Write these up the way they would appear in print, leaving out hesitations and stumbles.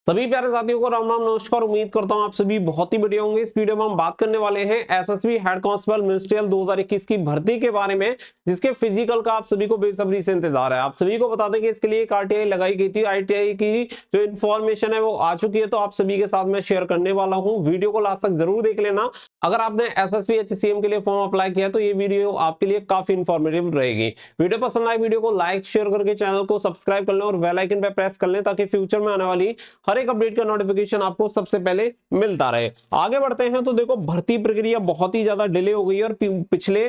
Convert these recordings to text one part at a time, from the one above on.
सभी प्यारे साथियों को राम राम नमस्कार। उम्मीद करता हूं आप सभी बहुत ही बढ़िया होंगे। इस वीडियो में हम बात करने वाले हैं एसएसबी हेड कांस्टेबल मिनिस्ट्रियल 2021 की भर्ती के बारे में, जिसके फिजिकल का आप सभी को बेसब्री से इंतजार है। आप सभी को बता दें कि इसके लिए एक आरटीआई लगाई गई थी। आरटीआई की जो इन्फॉर्मेशन है वो आ चुकी है, तो आप सभी के साथ मैं शेयर करने वाला हूँ। वीडियो को लास्ट तक जरूर देख लेना। अगर आपने एसएसबी एचसीएम के लिए फॉर्म अप्लाई किया तो ये वीडियो आपके लिए काफी इंफॉर्मेटिव रहेगी। वीडियो पसंद आए वीडियो को लाइक शेयर करके चैनल को सब्सक्राइब कर लें और बेल आइकन पे प्रेस कर लें, ताकि फ्यूचर में आने वाली हर एक अपडेट का नोटिफिकेशन आपको सबसे पहले मिलता रहे। आगे बढ़ते हैं तो देखो, भर्ती प्रक्रिया बहुत ही ज्यादा डिले हो गई है और पिछले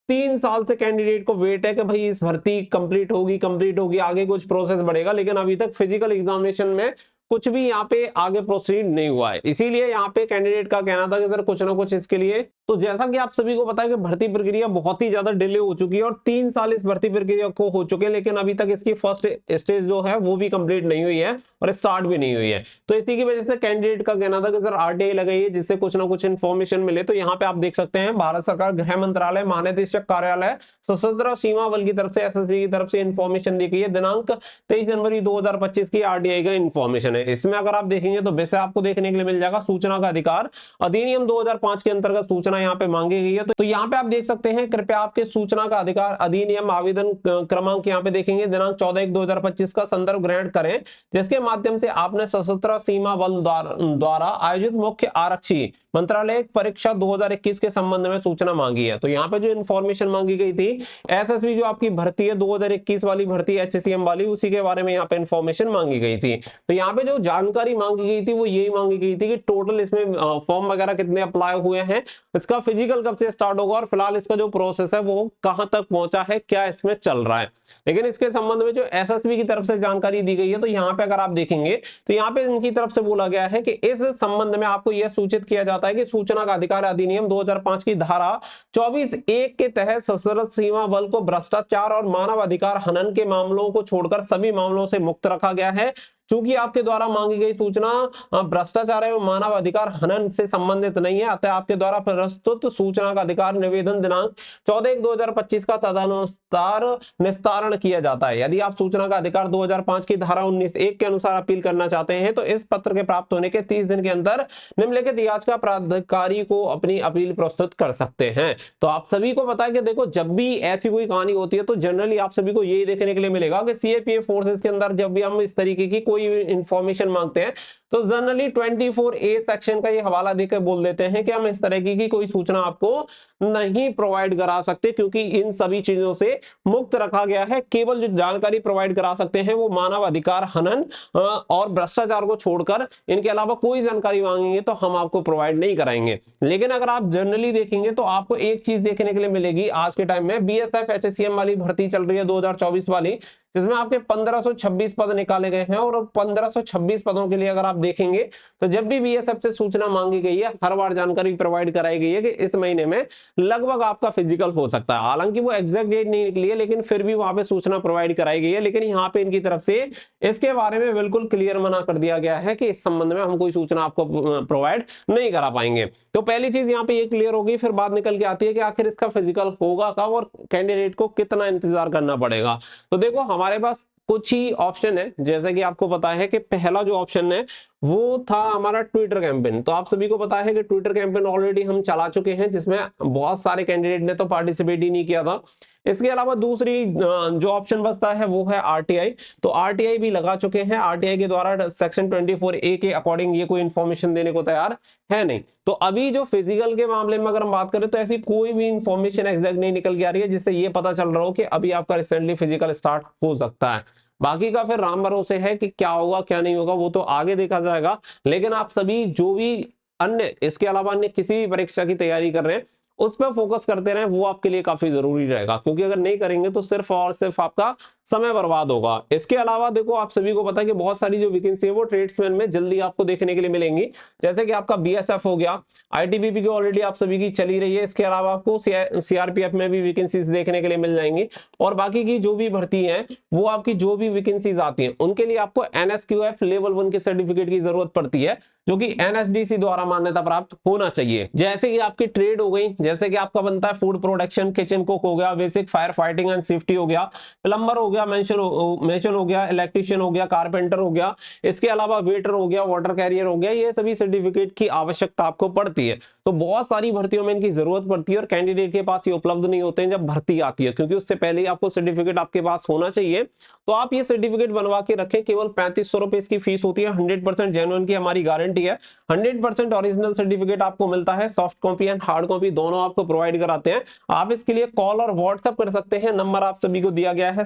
3 साल से कैंडिडेट को वेट है कि भाई इस भर्ती कंप्लीट होगी, आगे कुछ प्रोसेस बढ़ेगा, लेकिन अभी तक फिजिकल एग्जामिनेशन में कुछ भी यहाँ पे आगे प्रोसीड नहीं हुआ है। इसीलिए यहाँ पे कैंडिडेट का कहना था कि सर कुछ ना कुछ इसके लिए, तो जैसा कि आप सभी को पता है कि भर्ती प्रक्रिया बहुत ही ज्यादा डिले हो चुकी है और 3 साल इस भर्ती प्रक्रिया को हो चुके हैं, लेकिन अभी तक इसकी फर्स्ट स्टेज जो है वो भी कंप्लीट नहीं हुई है और स्टार्ट भी नहीं हुई है। तो इसी की वजह से कैंडिडेट का कहना था कि सर आरटीआई लगाइए जिससे कुछ ना कुछ इन्फॉर्मेशन मिले। तो यहाँ पे आप देख सकते हैं भारत सरकार गृह मंत्रालय महानिदेशक कार्यालय सशस्त्र सीमा बल की तरफ से एसएसबी की तरफ से इन्फॉर्मेशन दी गई है। दिनांक 23 जनवरी 2025 की आरटीआई का इन्फॉर्मेशन है। इसमें अगर आप देखेंगे तो वैसे आपको देखने के लिए मिल जाएगा सूचना का अधिकार अधिनियम 2005 के अंतर्गत सूचना यहाँ पे मांगी गई है। तो यहाँ पे आप देख सकते हैं, कृपया आपके सूचना का अधिकार अधिनियम आवेदन क्रमांक यहाँ पे देखेंगे, दिनांक 14/1/2025 का संदर्भ ग्रहण करें, जिसके माध्यम से आपने सशस्त्र सीमा बल द्वारा आयोजित मुख्य आरक्षी मंत्रालय परीक्षा 2021 के संबंध में सूचना मांगी है। तो यहाँ पे जो इन्फॉर्मेशन मांगी गई थी, एसएसबी जो आपकी भर्ती है 2021 वाली भर्ती एचसीएम वाली, उसी के बारे में यहाँ पे इन्फॉर्मेशन मांगी गई थी। तो यहाँ पे जो जानकारी मांगी गई थी वो यही मांगी गई थी कि टोटल इसमें फॉर्म वगैरह कितने अप्लाई हुए हैं, इसका फिजिकल कब से स्टार्ट होगा और फिलहाल इसका जो प्रोसेस है वो कहां तक पहुंचा है, क्या इसमें चल रहा है। लेकिन इसके संबंध में जो एसएसबी की तरफ से जानकारी दी गई है, तो यहाँ पे अगर आप देखेंगे तो यहाँ पे इनकी तरफ से बोला गया है कि इस संबंध में आपको यह सूचित किया जाता है कि सूचना का अधिकार अधिनियम 2005 की धारा 24(1) के तहत सशस्त्र सीमा बल को भ्रष्टाचार और मानव अधिकार हनन के मामलों को छोड़कर सभी मामलों से मुक्त रखा गया है। चूंकि आपके द्वारा मांगी गई सूचना भ्रष्टाचार एवं मानव अधिकार हनन से संबंधित नहीं है, अतः आपके द्वारा प्रस्तुत सूचना का अधिकार निवेदन दिनांक 14/1/2025 का तदनुसार निस्तारण किया जाता है। यदि आप सूचना का अधिकार 2005 की धारा 19(1) के अनुसार अपील करना चाहते हैं तो इस पत्र के प्राप्त होने के 30 दिन के अंदर निम्नलिखित याचिका प्राधिकारी को अपनी अपील प्रस्तुत कर सकते हैं। तो आप सभी को पता है कि देखो, जब भी ऐसी कोई कहानी होती है तो जनरली आप सभी को यही देखने के लिए मिलेगा कि सीएपीएफ फोर्सेस के अंदर जब भी हम इस तरीके की कोई इंफॉर्मेशन मांगते हैं तो जनरली 24A सेक्शन का ये हवाला देकर बोल देते हैं कि हम इस तरह की कोई सूचना आपको नहीं प्रोवाइड करा सकते, क्योंकि इन सभी चीजों से मुक्त रखा गया है। केवल जो जानकारी प्रोवाइड करा सकते हैं वो मानव अधिकार हनन और भ्रष्टाचार को छोड़कर, इनके अलावा कोई जानकारी मांगेंगे तो हम आपको प्रोवाइड नहीं कराएंगे। लेकिन अगर आप जनरली देखेंगे तो आपको एक चीज देखने के लिए मिलेगी आज के टाइम में, बीएसएफ एचसीएम वाली भर्ती चल रही है 2024 वाली, जिसमें आपके 1526 पद निकाले गए हैं। और 1526 पदों के लिए अगर आप देखेंगे तो जब भी बीएसएफ से सूचना मांगी गई है, हर बार जानकारी प्रोवाइड कराई गई है कि इस महीने में लगभग आपका फिजिकल हो सकता है। हालांकि वो एग्जैक्ट डेट नहीं निकली है, लेकिन फिर भी वहां पे सूचना प्रोवाइड कराई गई है। लेकिन यहाँ पे इनकी तरफ से इसके बारे में बिल्कुल क्लियर मना कर दिया गया है कि इस संबंध में हम कोई सूचना आपको प्रोवाइड नहीं करा पाएंगे। तो पहली चीज यहाँ पे ये क्लियर होगी। फिर बात निकल के आती है कि आखिर इसका फिजिकल होगा कब और कैंडिडेट को कितना इंतजार करना पड़ेगा। तो देखो, हमारे पास कुछ ही ऑप्शन है। जैसे कि आपको पता है कि पहला जो ऑप्शन है वो था हमारा ट्विटर कैंपेन। तो आप सभी को पता है कि ट्विटर कैंपेन ऑलरेडी हम चला चुके हैं, जिसमें बहुत सारे कैंडिडेट ने तो पार्टिसिपेट ही नहीं किया था। इसके अलावा दूसरी जो ऑप्शन बचता है वो है आरटीआई। तो आरटीआई भी लगा चुके हैं। आरटीआई के द्वारा सेक्शन 24A के अकॉर्डिंग ये कोई इंफॉर्मेशन देने को तैयार है नहीं। तो अभी जो फिजिकल के मामले में अगर हम बात करें तो ऐसी कोई भी इंफॉर्मेशन एग्जैक्ट नहीं निकल के आ रही है जिससे ये पता चल रहा हो कि अभी आपका रिसेंटली फिजिकल स्टार्ट हो सकता है। बाकी का फिर राम भरोसे है कि क्या होगा क्या नहीं होगा, वो तो आगे देखा जाएगा। लेकिन आप सभी जो भी अन्य, इसके अलावा अन्य किसी भी परीक्षा की तैयारी कर रहे हैं उस पर फोकस करते रहें, वो आपके लिए काफी जरूरी रहेगा। क्योंकि अगर नहीं करेंगे तो सिर्फ और सिर्फ आपका समय बर्बाद होगा। इसके अलावा देखो, आप सभी को पता है कि बहुत सारी जो वैकेंसी है वो ट्रेड्समैन में जल्दी आपको देखने के लिए मिलेंगी। जैसे कि आपका बीएसएफ हो गया, आईटीबीपी की ऑलरेडी आप सभी की चली रही है। इसके अलावा आपको सीआरपीएफ में भी वैकेंसीज देखने के लिए मिल जाएंगी। और बाकी की जो भी भर्ती है वो आपकी जो भी वैकेंसीज आती है उनके लिए आपको एनएसक्यूएफ लेवल 1 के सर्टिफिकेट की जरूरत पड़ती है, जो कि एनएसडीसी द्वारा मान्यता प्राप्त होना चाहिए। जैसे कि आपकी ट्रेड हो गई, जैसे कि आपका बनता है फूड प्रोडक्शन, किचन कुक हो गया, basic fire fighting and safety हो गया, प्लम्बर हो गया, मेंशन हो गया, इलेक्ट्रिशियन हो गया, कारपेंटर हो गया, इसके अलावा वेटर हो गया, वाटर कैरियर हो गया, ये सभी सर्टिफिकेट की आवश्यकता आपको पड़ती है। तो बहुत सारी भर्तियों में इनकी जरूरत पड़ती है और कैंडिडेट के पास ये उपलब्ध नहीं होते हैं जब भर्ती आती है, क्योंकि उससे पहले ही आपको सर्टिफिकेट आपके पास होना चाहिए। तो आप ये सर्टिफिकेट बनवा के रखें। केवल 3500 रुपए इसकी फीस होती है। 100% जेन्युइन की हमारी गारंटी है। 100% ओरिजिनल सर्टिफिकेट आपको मिलता है, soft copy and hard copy दोनों आपको प्रोवाइड कराते हैं। आप इसके लिए कॉल और व्हाट्सएप कर सकते हैं। नंबर आप सभी को दिया गया है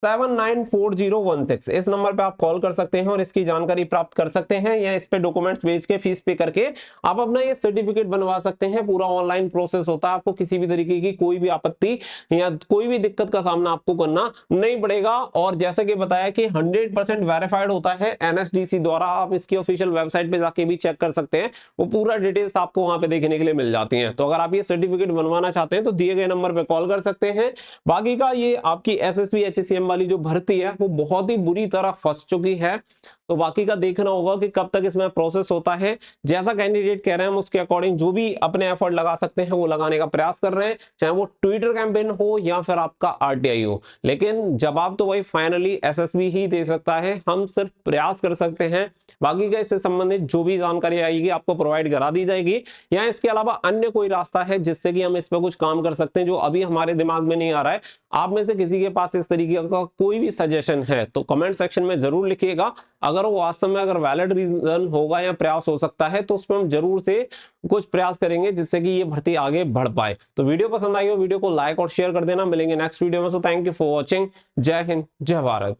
7088794016। इस नंबर पे आप कॉल कर सकते हैं और इसकी जानकारी प्राप्त कर सकते हैं, या इस पे डॉक्यूमेंट्स भेज के फीस पे करके आप अपना ये सर्टिफिकेट बनवा सकते हैं। पूरा ऑनलाइन प्रोसेस होता है, आपको किसी भी तरीके की कोई भी आपत्ति या कोई भी दिक्कत का सामना आपको करना नहीं पड़ेगा। और जैसे कि बताया कि 100% वेरीफाइड होता है एनएसडीसी द्वारा। आप इसकी ऑफिशियल वेबसाइट पे जाके भी चेक कर सकते हैं, वो पूरा डिटेल्स आपको वहां पे देखने के लिए मिल जाती हैं। तो अगर आप ये सर्टिफिकेट बनवाना चाहते हैं तो दिए गए नंबर पे कॉल कर सकते हैं। बाकी का ये आपकी एसएसबी एचसीएम वाली जो भर्ती है वो बहुत ही बुरी तरह फंस चुकी है। तो बाकी का देखना होगा कि कब तक इसमें प्रोसेस होता है। जैसा कैंडिडेट कह रहे हैं हम उसके अकॉर्डिंग जो भी अपने एफर्ट लगा सकते हैं वो लगाने का प्रयास कर रहे हैं, चाहे वो ट्विटर कैंपेन हो या फिर आपका आरटीआई हो। लेकिन जवाब तो वही फाइनली एसएसबी ही दे सकता है, हम सिर्फ प्रयास कर सकते हैं। बाकी का इससे संबंधित जो भी जानकारी आएगी आपको प्रोवाइड करा दी जाएगी, या इसके अलावा अन्य कोई रास्ता है जिससे कि हम इस पर कुछ काम कर सकते हैं जो अभी हमारे दिमाग में नहीं आ रहा है। आप में से किसी के पास इस तरीके का कोई भी सजेशन है तो कमेंट सेक्शन में जरूर लिखिएगा। अगर वो वास्तव में अगर वैलिड रीजन होगा या प्रयास हो सकता है तो उसमें हम जरूर से कुछ प्रयास करेंगे जिससे कि ये भर्ती आगे बढ़ पाए। तो वीडियो पसंद आई हो वीडियो को लाइक और शेयर कर देना। मिलेंगे नेक्स्ट वीडियो में। So thank you for watching. जय हिंद, जय भारत।